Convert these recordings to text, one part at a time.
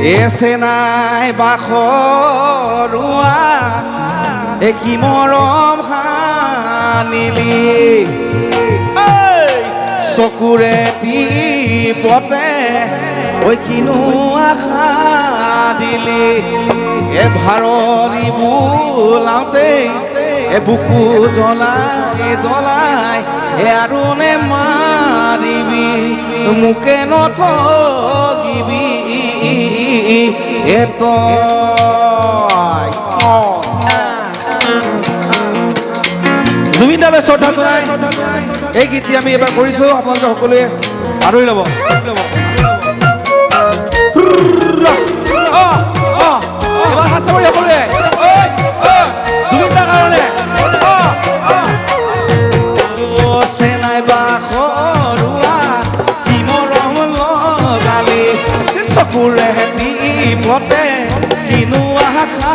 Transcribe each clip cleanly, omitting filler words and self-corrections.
এছে নাই বাখৰুৱা কি মৰম সানিলি চকুৰে টিপতে কিনো আশা দিলি ভাৰৰি বোলাওঁতে বুকু জ্বলাই জ্বলাই আৰু নে মাৰিবি মোকে নঠগিবি জুবিন দালৈ শ্ৰদ্ধা জনাই এই গীতটি আমি এবাৰ কৰিছোঁ আপোনালোকে সকলোৱে আদৰি ল'ব সকলোৱে জুবিন দাৰ কাৰণে চেনাই বাখৰুৱা কি মৰম লগালি চকুৰে টিপতে কিনো আশা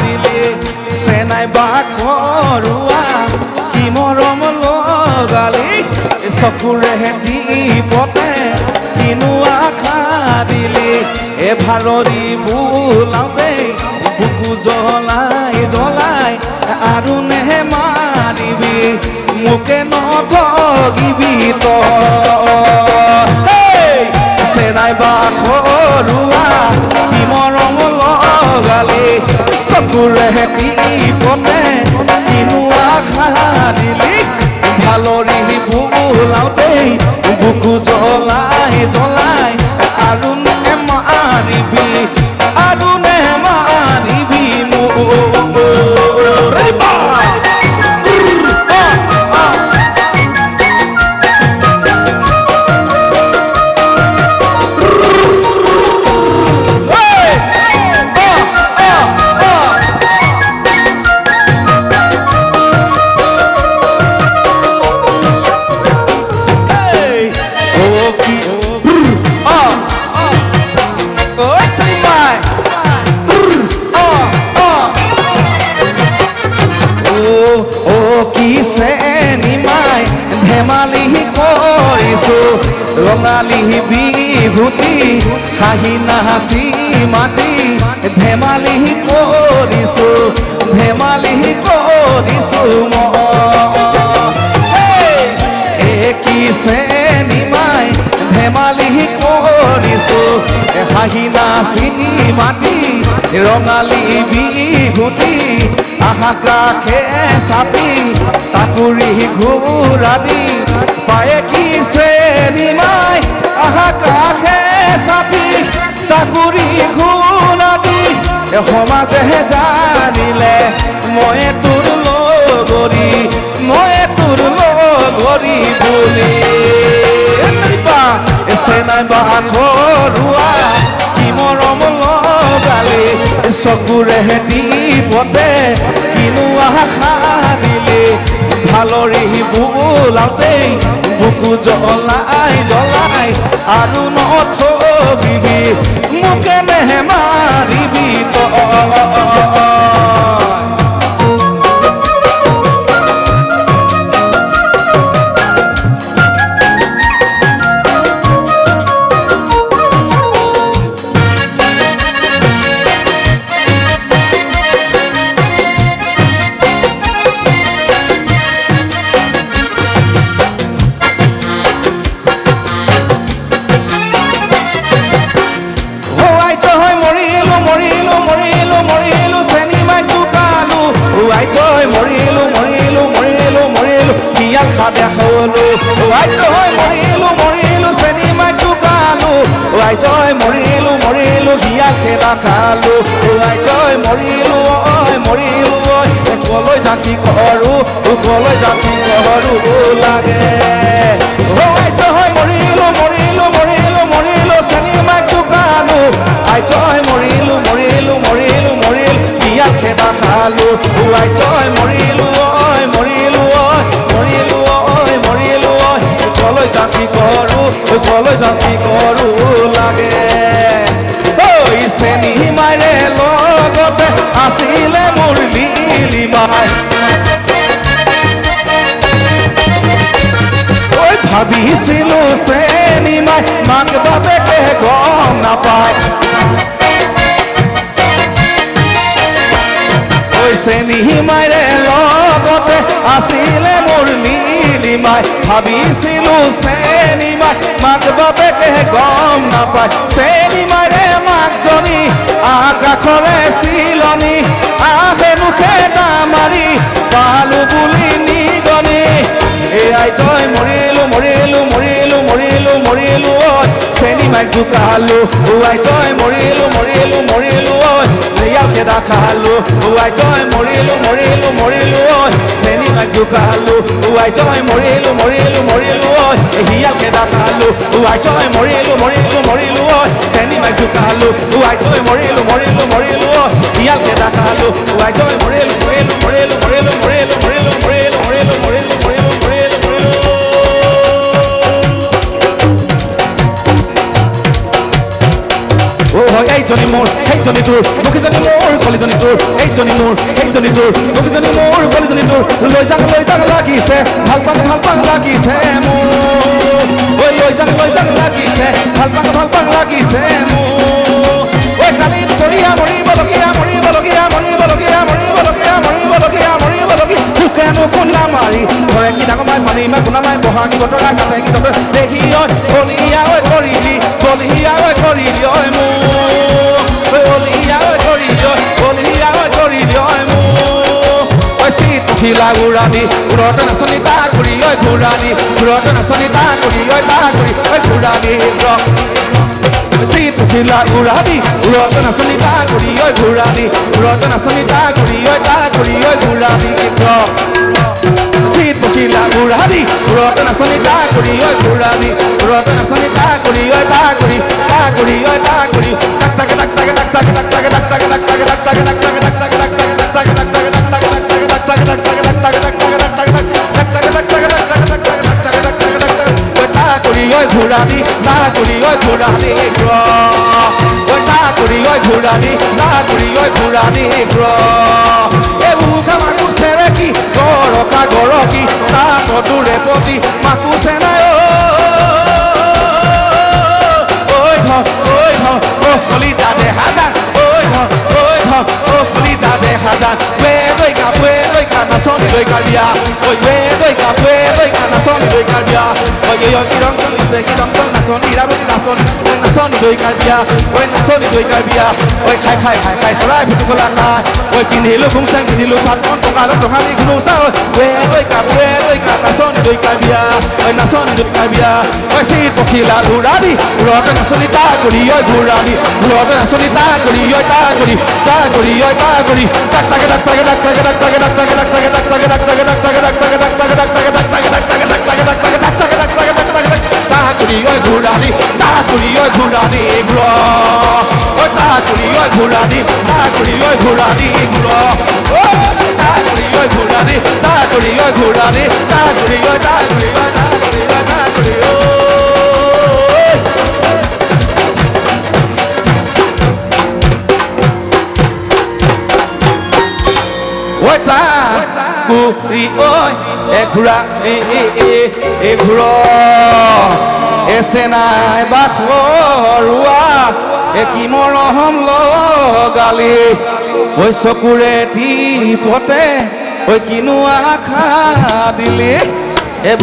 দিলি চেনাই বাখৰুৱা কি মৰম লগালি চকুৰে টিপতে কিনো আশা দিলি ভাৰৰি বোলাওঁতে বুকু জ্বলাই জ্বলাই আৰু নেহে মাৰিবি মোকে নঠগিবি চেনাই বাখৰুৱা কি মৰম লগালি চকুৰে টিপতে কিনো আশা দিলি ভালৰি বোলাওঁতে বুকু জ্বলাই জ্বলাই আৰু নেহে মাৰিবি আৰু নেহে মাৰিবি ধেমালি কৰিছো ৰঙালী বিহুতি হাঁহি নাচি মাতি ধেমালি কৰিছো কি চেনিমাই ধেমালি কৰিছো হাঁহি নাচি মাতি ৰঙালী বিহুতি আহা কাষে চাপি তাকুৰি ঘূৰাবি পায়ে কি চেনিমাই আহা কাষে চাপি তাকুৰি ঘূৰাবি সমাজে জানিলে মই তোৰ লগৰী বুলি চেনাই বাখৰুৱা কি মৰম লগালি চকুৰে টিপতে কিনো আশা দিলি ভালৰি বোলাওঁতে বুকু জ্বলাই জ্বলাই আৰু নঠগিবি মোকে নেহে মাৰিবি দেখালো মৰিলো চেনিমাই চুকালো মৰিলো হিয়া খেলা খালো মৰিলো কলৈ জাতি কৰো লাগে মৰিলো চেনিমাই চুকালো মৰিলো হিয়া খেলা খালো মৰিলো জাতি কৰো লাগে চেনিমাইৰে লগতে আছিলে মোৰ লিলিমাই ভাবিছিলো চেনিমাই মাক বাপেকে গম নাপায় চেনি মাইৰে লগতে আছিলে মোৰ নীলিমাই ভাবিছিলোঁ চেনি মাই মাক বাপেকে গম নাপায় চেনি মাইৰে মাকজনী আকাশৰে চিলনি আহে মুখে দামাৰি পালো বুলি নিগনি এয়াই জয় মৰিলো মৰিলো মৰিলো মৰিলো মৰিলো ঐ চেনি মাইক জোকালো আই জয় মৰিলো মৰিলো মৰিলো ঐ লেয়াকে দেখালো আই জয় মৰিলো মৰিলো মৰিলো ঐ চেনি মাইক জোকালো আই জয় মৰিলো মৰিলো মৰিলো ঐ হিয়াকে দেখালো আই জয় মৰিলো মৰিলো মৰিলো ঐ চেনি মাইক জোকালো আই জয় মৰিলো মৰিলো মৰিলো ঐ হিয়াকে দেখালো আই জয় মৰিলো মৰিলো মৰিলো মৰিলো মৰিলো মৰিলো মৰিলো মৰিলো মৰিলো মৰিলো মৰিলো মৰিলো ও হয় এইজনী মোৰ সেইজনী তোৰ মুখীজনী মোৰ কলিজনী তোৰ এইজনী মোৰ সেইজনী তোৰ মুখীজনী মোৰ কলিজনী তোৰ লৈ যাক লাগিছে ভাল পাং লাগিছে মোৰ ঐ লৈ যাক লাগিছে ভাল পাং লাগিছে মোৰ ঐ কালি মৰিয়া মৰিবলগীয়া মৰিবলগীয়া মৰিবলগীয়া মৰিবলগীয়া মৰিবলগীয়া মৰিবলগীয়া কেনো কোনা মাৰি ঘৰে কি ডাঙৰ মাই পানী মাই কোনা মাই বহাগী বতৰা কাটে কি তহঁতৰ দেখি ঐ বলিয়া ঐ কৰিলি বলিয়া ঐ কৰিলি ঐ মোৰ বলিয়া ঐ কৰিলি বলিয়া ঐ কৰিলি ঐ মোৰ ঐ চিত পখিলা উৰানি উৰতে নাচনি তা কৰি ঐ ঘূৰানি উৰতে নাচনি তা কৰি ঐ তা কৰি ঐ ঘূৰানি চিত পখিলা উৰানি উৰতে নাচনি তা কৰি ঐ ঘূৰানি উৰতে নাচনি তা কৰি ঐ তা কৰি ঐ ঘূৰানি চিত পখিলা উৰানি উৰতে নাচনি তা কৰি ঐ ঘূৰানি উৰতে নাচনি তা কৰি ঐ তা কৰি ঐ তা কৰি টাক টাক টাক টাক টাক টাক টাক টাক টাক টাক টাক টাক টাক টাক টাক ঘূৰানি না কৰি ঐ ঘূৰানি তা কৰি ঐ ঘূৰানি না কৰি ঐ ঘূৰানি এই উঘা মাকো চেৰেকি গৰকা গৰকি তাত দূৰে প্ৰতি মাকো চেনাই ঐ কলি যাদে হাজান ঐ কলি যাদে হাজান ৱে নাচনি লৈ কালিয়া ঐ ৱে নাচনি লৈ কালিয়া ঐ কিৰং চলিছে কিৰং নাচনি ৰাবতি নাচনি লৈ কালিয়া ঐ নাচনি লৈ কালিয়া ঐ খাই চৰাই ফুটকলা খাই ঐ পিন্ধিলো ঘুমচাং পিন্ধিলো চালখন টঙা দি ঘুমচা ৱে নাচনি লৈ কালিয়া ঐ নাচনি লৈ কালিয়া ঐ চিত পখিলা উৰানি উৰতে নাচনি তা কৰি ঐ ঘূৰানি উৰতে নাচনি তা কৰি ঐ তা কৰি ঐ তা কৰি টাক টাক টাক টাক টাক টাক টাক টাক টাক টাক টাক ঘূৰানি তা কৰি ঐ ঘূৰানি তা কৰি ঐ ঘূৰানি তা কৰি ঐ ঘূৰানি তা কৰি ঐ ঘূৰানি তা কৰি ঐ ঘূৰানি তা কৰি ঐ তা কৰি ঐ তা কৰি ঐ তা কৰি ঐ তা কুৰি ঐ এঘূৰা এঘূৰ এছে নাই বাখৰুৱা কি মৰহম লগালি ঐ চকুৰে টিপতে ঐ কিনো আশা দিলি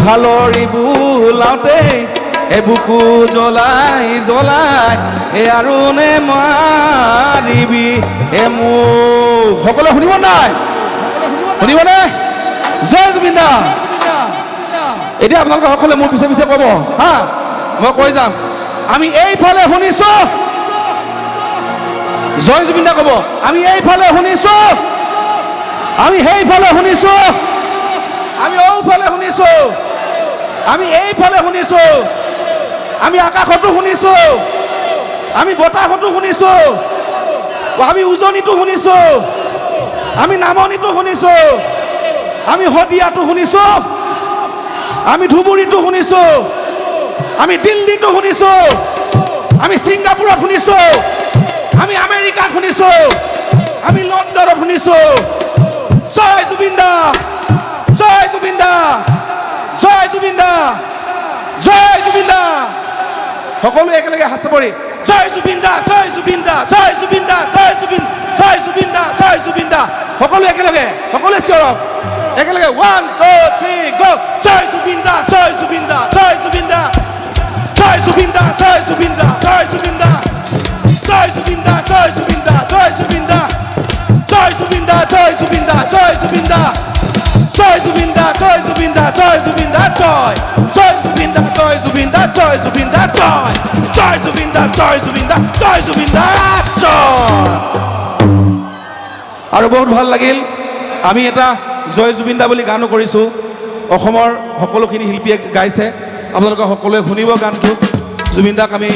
ভালৰি বোলাওতে বুকু জ্বলাই আৰু নে মাৰিবি মোক সকলোৱে শুনিব নাই শুনিবনে জয় জুবিন দা এতিয়া আপোনালোকে সকলোৱে মোৰ পিছে পিছে ক'ব হা মই কৈ যাম আমি এইফালে শুনিছো জয় জুবিন দা ক'ব আমি এইফালে শুনিছো আমি সেইফালে শুনিছো আমি ওফালে শুনিছো আমি এইফালে শুনিছো আমি আকাশতো শুনিছো আমি বতাহতো শুনিছো আমি উজনিতো শুনিছো আমি নামনিতো শুনিছো আমি হদিয়াতো শুনিছো আমি ধুবুৰীতো শুনিছো আমি দিল্লীতো শুনিছো আমি ছিংগাপুৰত শুনিছো আমি আমেৰিকাত শুনিছো আমি লণ্ডনত শুনিছো জয় জুবিন দা জয় জুবিন দা জয় জুবিন দা জয় জুবিন দা সকলোৱে একেলগে হাত চাপৰি জয় জুবিন দা জয় জুবিন দা জয় জুবিন দা জয় জুবিন জয় জুবিন দা জয় জুবিন দা সকলো একেলগে সকলোৱে চিঞৰক একেলগে 1 2 3 গো জয় জুবিন দা জয় জুবিন দা জয় জুবিন দা জয় জুবিন দা জয় জুবিন দা জয় জুবিন দা জয় জুবিন দা জয় জুবিন দা জয় জুবিন দা জয় জুবিন দা জয় জুবিন দা জয় জুবিন দা জয় জুবিন দা জয় জুবিন দা জয় জুবিন দা জয় জয় জুবিন দা জয় জুবিন দা জয় জুবিন দা জয় জয় জুবিন দা জয় জুবিন দা জয় জুবিন দা জয় আৰু বহুত ভাল লাগিল আমি এটা জয় জুবিন দা বুলি গানো কৰিছোঁ অসমৰ সকলোখিনি শিল্পীয়ে গাইছে আপোনালোকে সকলোৱে শুনিব গানটো জুবিন দাক আমি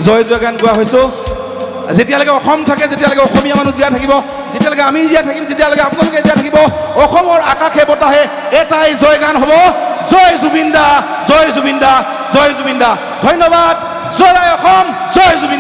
জয় জয় গান গোৱা হৈছোঁ যেতিয়ালৈকে অসম থাকে যেতিয়ালৈকে অসমীয়া মানুহ জীয়াই থাকিব যেতিয়ালৈকে আমি জীয়াই থাকিম যেতিয়ালৈকে আপোনালোকে জীয়াই থাকিব অসমৰ আকাশে বতাহে এটাই জয় গান হ'ব জয় জুবিন দা জয় জুবিন দা জয় জুবিন দা ধন্যবাদ জয় অসম জয় জুবিন